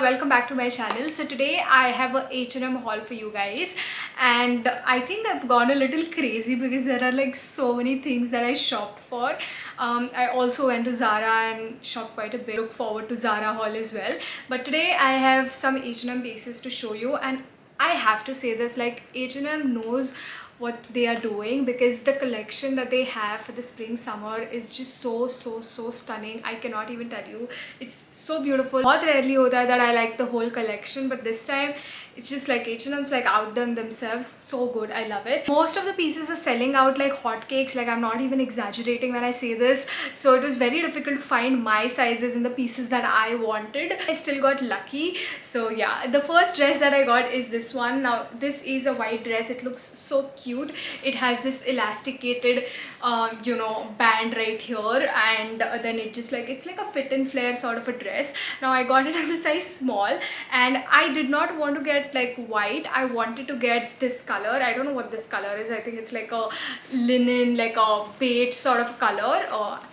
welcome back to my channel. So today I have a H&M haul for you guys, and I think I've gone a little crazy because there are like so many things that I shopped for. I also went to Zara and shopped quite a bit. Look forward to Zara haul as well. But today I have some H&M pieces to show you, and I have to say this, like H&M knows what they are doing, because the collection that they have for the spring summer is just so stunning. I cannot even tell you, it's so beautiful. बहुत rarely होता है that I like the whole collection, but this time it's just like H&M's like outdone themselves. So good, I love it. Most of the pieces are selling out like hotcakes, like I'm not even exaggerating when I say this. So it was very difficult to find my sizes in the pieces that I wanted. I still got lucky. So yeah, the first dress that I got is this one. Now this is a white dress. It looks so cute. It has this elasticated band right here, and then it just like, it's like a fit and flare sort of a dress. Now I got it in the size small, and I did not want to get like white. I wanted to get this color. I don't know what this color is. I think it's like a linen, like a beige sort of color.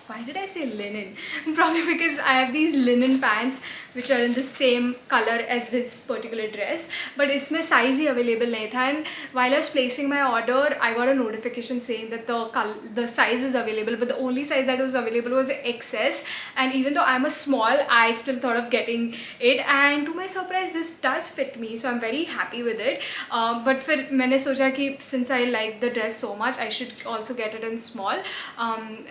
Why did I say linen? Probably because I have these linen pants which are in the same color as this particular dress, but इसमें size ही available नहीं था. And while I was placing my order, I got a notification saying that the size is available, but the only size that was available was XS. And even though I'm a small, I still thought of getting it, and to my surprise this does fit me, so I'm very happy with it. But फिर मैंने सोचा कि since I like the dress so much, I should also get it in small.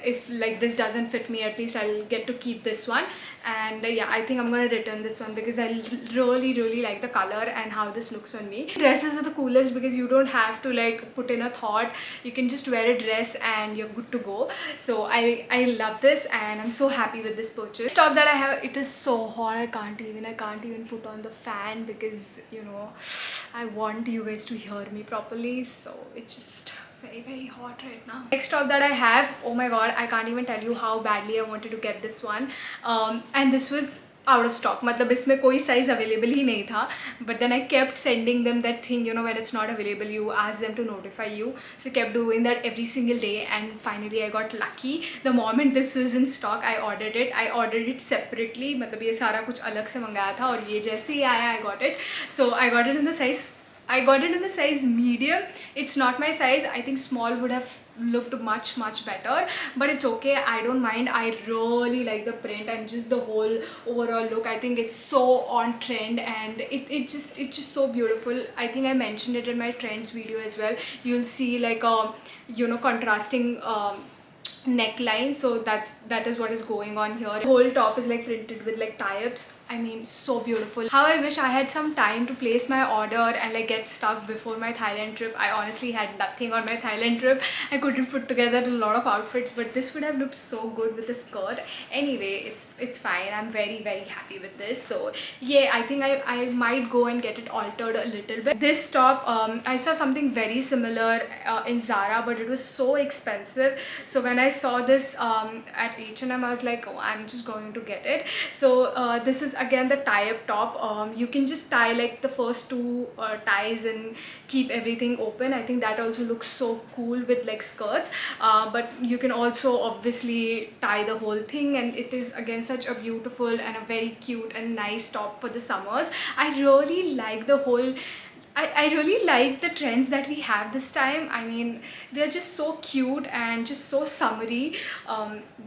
If like this doesn't fit me, at least I'll get to keep this one. And yeah, I think I'm gonna return this one because I really like the color and how this looks on me. Dresses are the coolest because you don't have to like put in a thought. You can just wear a dress and you're good to go. So I love this, and I'm so happy with this purchase. Top that I have, it is so hot. I can't even put on the fan because I want you guys to hear me properly. So it's just very hot right now. Next top that I have, oh my god, I can't even tell you how badly I wanted to get this one, and this was out of stock. मतलब इसमें कोई size available ही नहीं था. But then I kept sending them that thing, when it's not available, you ask them to notify you. So I kept doing that every single day, and finally I got lucky. The moment this was in stock, I ordered it. I ordered it separately. मतलब ये सारा कुछ अलग से मंगाया था, और ये जैसे ही आया I got it. So I got it in the size medium. It's not my size. I think small would have looked much better, but it's okay. I don't mind. I really like the print and just the whole overall look. I think it's so on trend, and it's just so beautiful. I think I mentioned it in my trends video as well. You'll see like a contrasting neckline, so that is what is going on here. The whole top is like printed with like tie-ups. I mean, so beautiful. How I wish I had some time to place my order and like get stuff before my Thailand trip. I honestly had nothing on my Thailand trip. I couldn't put together a lot of outfits, but this would have looked so good with the skirt. Anyway, it's fine. I'm very happy with this. So yeah, I think I might go and get it altered a little bit. This top, I saw something very similar in Zara, but it was so expensive. So when I saw this at H&M, I was like, oh, I'm just going to get it. So this is again the tie-up top. You can just tie like the first two ties and keep everything open. I think that also looks so cool with like skirts, but you can also obviously tie the whole thing, and it is again such a beautiful and a very cute and nice top for the summers. I really like the whole I really like the trends that we have this time. I mean, they're just so cute and just so summery.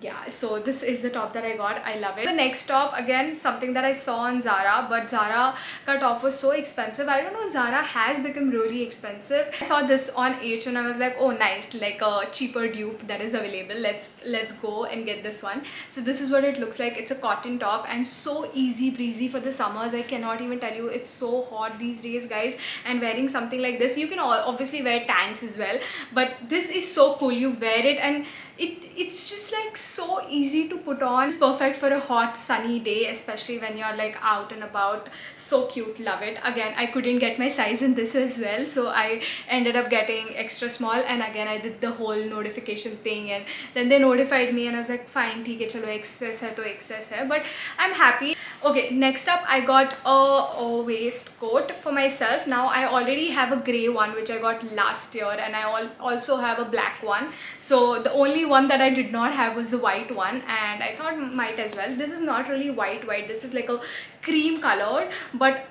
Yeah, so this is the top that I got. I love it. The next top, again, something that I saw on Zara, but Zara ka top was so expensive. I don't know, Zara has become really expensive. I saw this on H and I was like, oh nice, like a cheaper dupe that is available. Let's go and get this one. So this is what it looks like. It's a cotton top and so easy breezy for the summers. I cannot even tell you, it's so hot these days, guys. And wearing something like this, you can obviously wear tanks as well, but this is so cool. You wear it and it's just like so easy to put on. It's perfect for a hot sunny day, especially when you're like out and about. So cute, love it. Again, I couldn't get my size in this as well, so I ended up getting extra small, and again I did the whole notification thing, and then they notified me and I was like, fine, theek hai, chalo excess hai to excess hai, but I'm happy. Okay, next up I got a waistcoat for myself. Now I already have a grey one which I got last year, and I also have a black one. So the only one that I did not have was the white one, and I thought might as well. This is not really white, this is like a cream color, but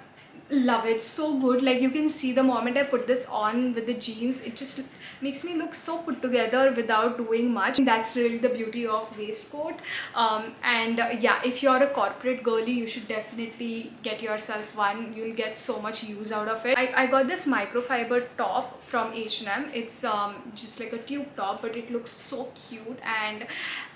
love it, so good. Like you can see the moment I put this on with the jeans, it just makes me look so put together without doing much. That's really the beauty of waistcoat. And yeah, if you're a corporate girly, you should definitely get yourself one. You'll get so much use out of it. I got this microfiber top from H&M. It's just like a tube top, but it looks so cute, and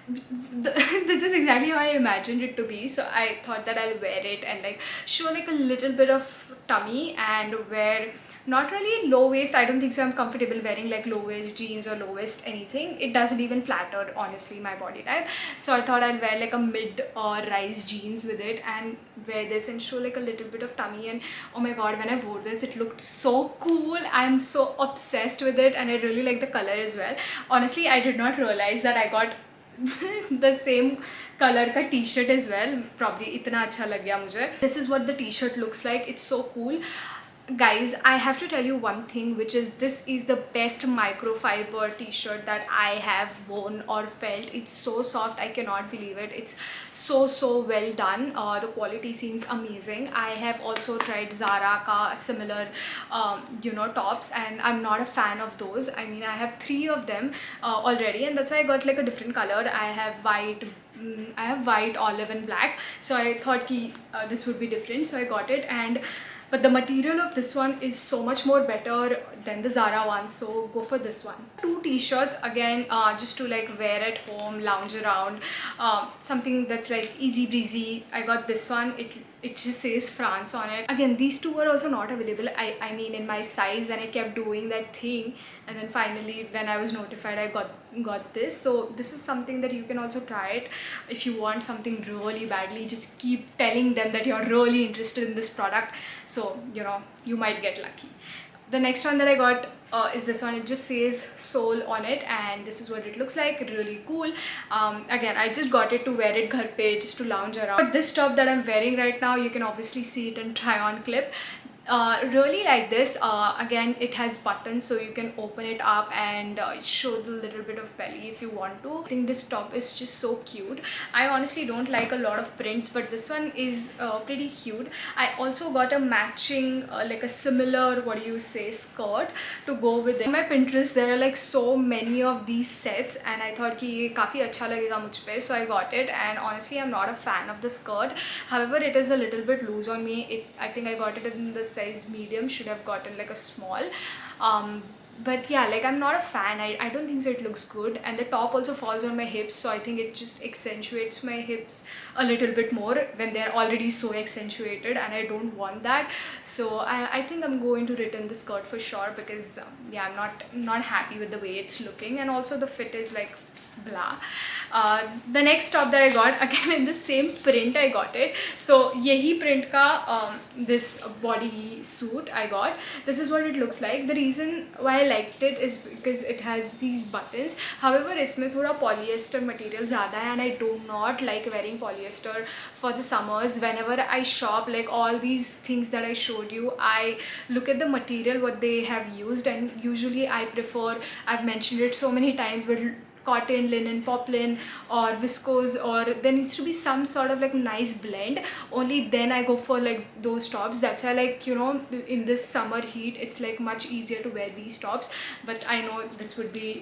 this is exactly how I imagined it to be. So I thought that I'll wear it and like show like a little bit of tummy and wear not really low waist. I don't think so I'm comfortable wearing like low waist jeans or low waist anything. It doesn't even flatter honestly my body type. So I thought I'll wear like a mid or rise jeans with it and wear this and show like a little bit of tummy. And oh my god, when I wore this, it looked so cool. I'm so obsessed with it, and I really like the color as well. Honestly, I did not realize that I got the same color का t-shirt as well. Probably इतना अच्छा लग गया मुझे. This is what the t-shirt looks like. It's so cool. Guys, I have to tell you one thing, which is this is the best microfiber t-shirt that I have worn or felt. It's so soft, I cannot believe it. It's so well done. The quality seems amazing. I have also tried Zara ka similar tops, and I'm not a fan of those. I mean, I have 3 of them already, and that's why I got like a different color. I have white, olive and black, so I thought this would be different, so I got it. And but the material of this one is so much more better than the Zara one, so go for this one. 2 t-shirts again, just to like wear at home, lounge around, something that's like easy breezy. I got this one. It just says France on it. Again, these 2 were also not available, I mean in my size, and I kept doing that thing, and then finally when I was notified, I got this. So this is something that you can also try it if you want something really badly. Just keep telling them that you're really interested in this product, so you might get lucky. The next one that I got is this one. It just says Soul on it, and this is what it looks like. Really cool. Again, I just got it to wear it ghar pe, just to lounge around. But this top that I'm wearing right now, you can obviously see it in try on clip. Really like this. Again, it has buttons, so you can open it up and show the little bit of belly if you want to. I think this top is just so cute. I honestly don't like a lot of prints, but this one is pretty cute. I also got a matching like a similar, what do you say, skirt to go with it. On my Pinterest there are like so many of these sets, and I thought ki ye काफी अच्छा लगेगा मुझ पे, so I got it. And honestly, I'm not a fan of the skirt. However, it is a little bit loose on me. I think I got it in the size medium, should have gotten like a small. But yeah, like I'm not a fan. I don't think so it looks good, and the top also falls on my hips, so I think it just accentuates my hips a little bit more when they're already so accentuated, and I don't want that. So I think I'm going to return the skirt for sure, because yeah, I'm not happy with the way it's looking, and also the fit is like blah. The next top that I got, again in the same print I got it. So yehi print ka this body suit I got. This is what it looks like. The reason why I liked it is because it has these buttons. However, isme thoda polyester material zyada hai, and I do not like wearing polyester for the summers. Whenever I shop, like all these things that I showed you, I look at the material what they have used, and usually I prefer, I've mentioned it so many times, but cotton, linen, poplin or viscose, or there needs to be some sort of like nice blend. Only then I go for like those tops. That's why, like, in this summer heat, it's like much easier to wear these tops. But I know this would be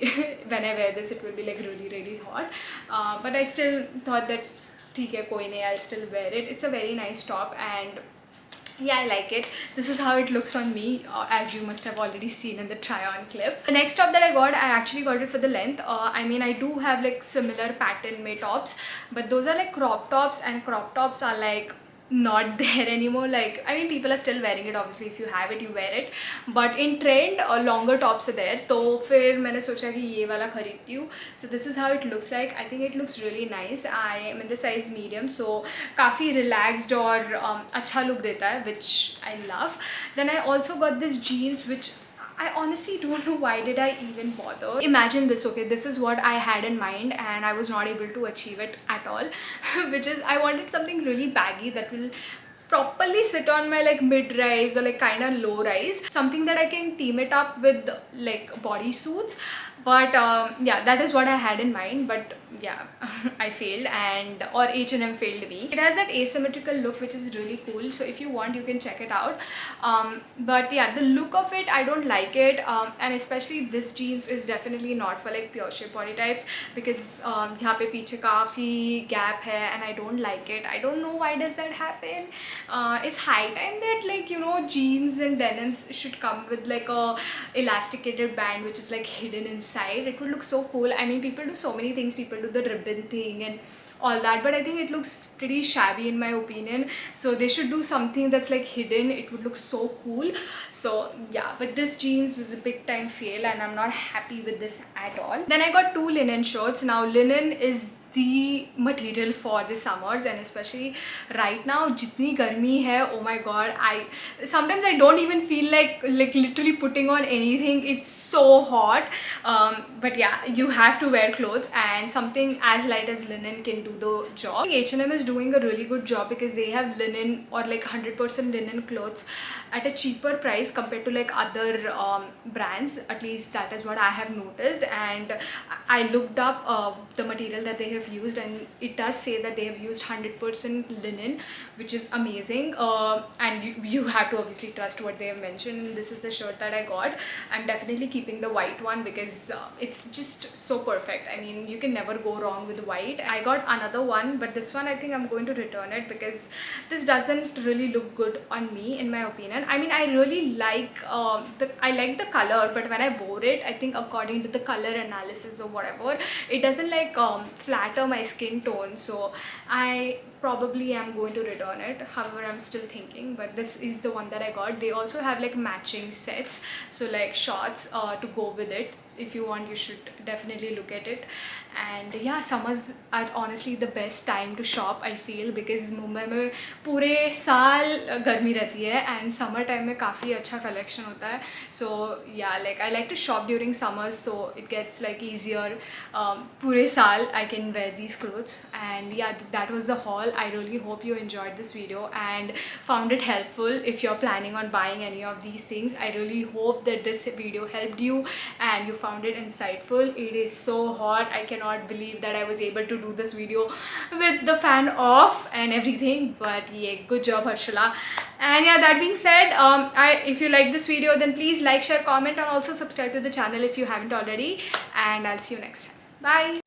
when I wear this, it will be like really hot, but I still thought that theek hai, koi nahi, I'll still wear it. It's a very nice top, and yeah, I like it. This is how it looks on me, as you must have already seen in the try on clip. The next top that I got, I actually got it for the length. I mean, I do have like similar pattern made tops, but those are like crop tops, and crop tops are like not there anymore. Like, I mean, people are still wearing it. Obviously, if you have it, you wear it, but in trend longer tops are there. तो फिर मैंने सोचा कि ये वाला खरीदती हूँ. So this is how it looks like. I think it looks really nice. I am in the size medium, so काफ़ी relaxed और अच्छा look देता है, which I love. Then I also got this jeans, which I honestly don't know why did I even bother. Imagine this, okay, this is what I had in mind, and I was not able to achieve it at all. Which is, I wanted something really baggy that will properly sit on my like mid-rise or like kind of low-rise, something that I can team it up with like bodysuits. But yeah, that is what I had in mind. But yeah, I failed, and or H&M failed me. It has that asymmetrical look which is really cool, so if you want you can check it out. But yeah, the look of it, I don't like it, and especially this jeans is definitely not for like pure shape body types, because यहाँ पे पीछे काफ़ी gap है and I don't like it. I don't know why does that happen. It's high time that, like, you know, jeans and denims should come with like a elasticated band which is like hidden inside. It would look so cool. I mean, people do so many things. People do the ribbon thing and all that, but I think it looks pretty shabby in my opinion. So they should do something that's like hidden. It would look so cool. So yeah, but this jeans was a big time fail and I'm not happy with this at all. Then I got two linen shirts. Now linen is the material for the summers, and especially right now jitni garmi hai, oh my god, I sometimes I don't even feel like literally putting on anything. It's so hot. But yeah, you have to wear clothes, and something as light as linen can do the job. H&M is doing a really good job because they have linen or like 100% linen clothes at a cheaper price compared to like other brands. At least that is what I have noticed. And I looked up the material that they have used, and it does say that they have used 100% linen, which is amazing. And you have to obviously trust what they have mentioned. This is the shirt that I got. I'm definitely keeping the white one because it's just so perfect. I mean, you can never go wrong with white. I got another one, but this one I think I'm going to return it because this doesn't really look good on me in my opinion. I mean, I really like I like the color, but when I wore it, I think according to the color analysis or whatever, it doesn't like flatter my skin tone. So I probably am going to return it. However, I'm still thinking, but this is the one that I got. They also have like matching sets, so like shorts to go with it. If you want, you should definitely look at it. And yeah, summers are honestly the best time to shop, I feel, because Mumbai में पूरे साल गर्मी रहती है and summer time में काफ़ी अच्छा collection होता है. So yeah, like I like to shop during summers, so it gets like easier. पूरे साल I can wear these clothes. And yeah, that was the haul. I really hope you enjoyed this video and found it helpful. If you're planning on buying any of these things, I really hope that this video helped you and you found it insightful. It is so hot. I cannot believe that I was able to do this video with the fan off and everything, but yeah, good job Harshila. And yeah, that being said, if you like this video, then please like, share, comment, and also subscribe to the channel if you haven't already. And I'll see you next time. Bye.